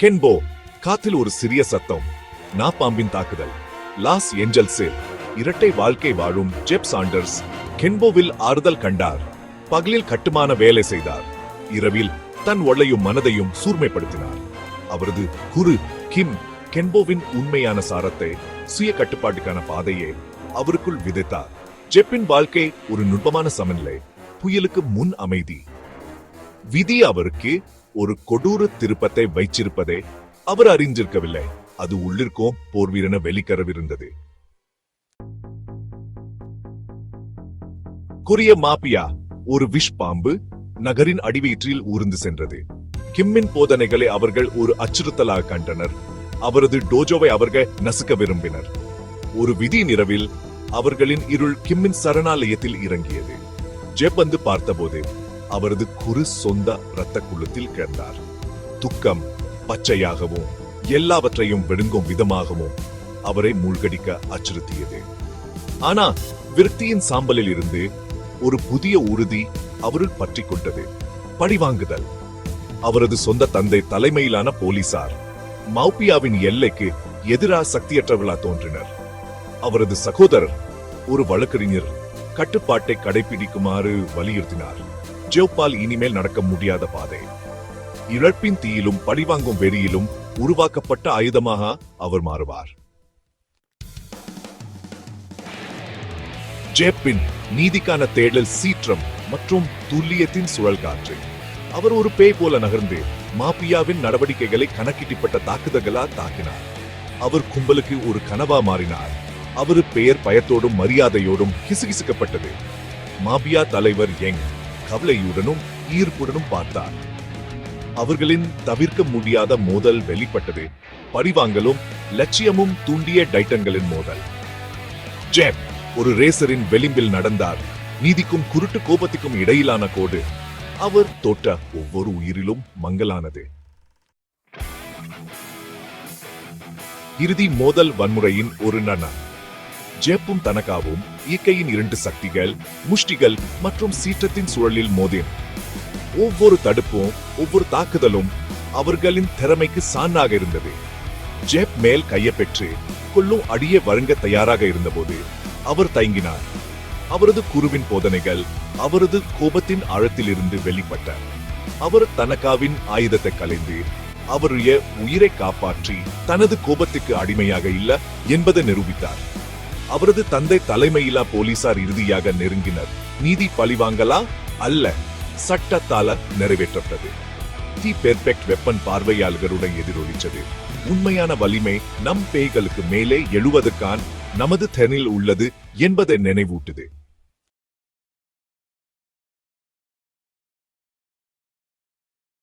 கென்போ, காத்தில் ஒரு சிறிய சத்தம். நாப்பாம்பின் தாக்குதல். லாஸ் ஏஞ்சல்ஸில் இரட்டை வாழ்க்கை வாழும் ஜெப் சாண்டர்ஸ் கென்போவில் ஆறுதல் கண்டார். பகலில் கட்டுமான வேலை செய்தார். இரவில் தன் ஒள்ளையும் மனதையும் சூர்மைப்படுத்தினார். அவரது குரு கிம் கென்போவின் உண்மையான சாரத்தை, சுய கட்டுப்பாட்டுக்கான பாதையை அவருக்குள் விதைத்தார். ஜெப்பின் வாழ்க்கை ஒரு நுட்பமான சமநிலை, புயலுக்கு முன் அமைதி. விதி அவருக்கு ஒரு கொடூர திருப்பத்தை வைச்சிருப்பதை அவர் அறிந்திருக்கவில்லை. அது உள்ளிருக்கும் போர்வீரன வெளிக்கரவிருந்தது. கொரிய மாபியா, ஒரு விஷ் பாம்பு நகரின் அடிவயிற்றில் ஊர்ந்து சென்றது. கிம்மின் போதனைகளை அவர்கள் ஒரு அச்சுறுத்தலாக கண்டனர். அவரது டோஜோவை அவர்கள் நசுக்க விரும்பினர். ஒரு விதி நிறவில் அவர்களின் இருள் கிம்மின் சரணாலயத்தில் இறங்கியது. ஜெப் வந்து பார்த்தபோது அவரது குரு சொந்த இரத்த குளத்தில் கிடந்தார். துக்கம் பச்சையாகவும் எல்லாவற்றையும் விழுங்கும் விதமாகவும் அவரை மூழ்கடிக்க அச்சுறுத்தியது. ஆனா விருத்தியின் சாம்பலில் இருந்து ஒரு புதிய உறுதி அவருள் பற்றி கொண்டது. பழிவாங்குதல். அவரது சொந்த தந்தை தலைமையிலான போலீசார் மௌபியாவின் எல்லைக்கு எதிராக சக்தியற்றவர்களா தோன்றினர். அவரது சகோதரர் ஒரு வழக்கறிஞர் கட்டுப்பாட்டை கடைபிடிக்குமாறு வலியுறுத்தினார். ஜெப்பால் இனிமேல் நடக்க முடியாத பாதை. இழப்பின் தீயிலும் பழிவாங்கும் வெறியிலும் உருவாக்கப்பட்ட ஆயுதமாக அவர் மாறுவார். ஜெப்பின் நீதிக்கான தேடல் சீற்றம் மற்றும் துல்லியத்தின் சுழல் காற்று. அவர் ஒரு பேய் போல நகர்ந்து மாபியாவின் நடவடிக்கைகளை கணக்கிட்டப்பட்ட தாக்குதல்களா தாக்கினார். அவர் கும்பலுக்கு ஒரு கனவா மாறினார். அவரு பெயர் பயத்தோடும் மரியாதையோடும் கிசுகிசுக்கப்பட்டது. மாபியா தலைவர் யங் கவலையுடனும் ஈர்ப்புடனும் பார்த்தார். அவர்களின் தவிர்க்க முடியாத மோதல் வெளிப்பட்டது. பழிவாங்கலும் லட்சியமும் தூண்டிய டைட்டன்களின் மோதல். ஜெப் ஒரு ரேசரின் விளிம்பில் நடந்தார். நீதிக்கும் குருட்டு கோபத்துக்கும் இடையிலான கோடு. அவர் தொட்ட ஒவ்வொரு உயிரிலும் மங்கலானது. இறுதி மோதல் வன்முறையின் ஒரு நன. ஜெப்பும் தனக்காவும் இயற்கையின் இரண்டு சக்திகள், முஷ்டிகள் மற்றும் சீற்றத்தின் சூழலில் மோதின. ஒவ்வொரு தடுப்பும் ஒவ்வொரு தாக்குதலும் அவர்களின் திறமைக்கு சான்றாக இருந்தது. ஜெப் மேல் கையை பெற்று கொல்லும் அடியே வழங்க தயாராக இருந்தபோது அவர் தயங்கினார். அவரது குருவின் போதனைகள் அவரது கோபத்தின் ஆழத்திலிருந்து வெளிப்பட்ட. அவர் தனக்காவின் ஆயுதத்தை கலைந்து அவருடைய உயிரை காப்பாற்றி தனது கோபத்துக்கு அடிமையாக இல்ல என்பதை நிரூபித்தார். அவரது தந்தை தலைமையிலா போலீசார் இறுதியாக நெருங்கினர். நீதி பழிவாங்கலா அல்ல, சட்டத்தால நிறைவேற்றப்பட்டது. தி பெர்ஃபெக்ட் வெப்பன் பார்வையாளர்களுடன் எதிரொலிச்சது. உண்மையான வலிமை நம் பேய்களுக்கு மேலே எழுவதற்கான நமது திறனில் உள்ளது என்பதை நினைவூட்டுது.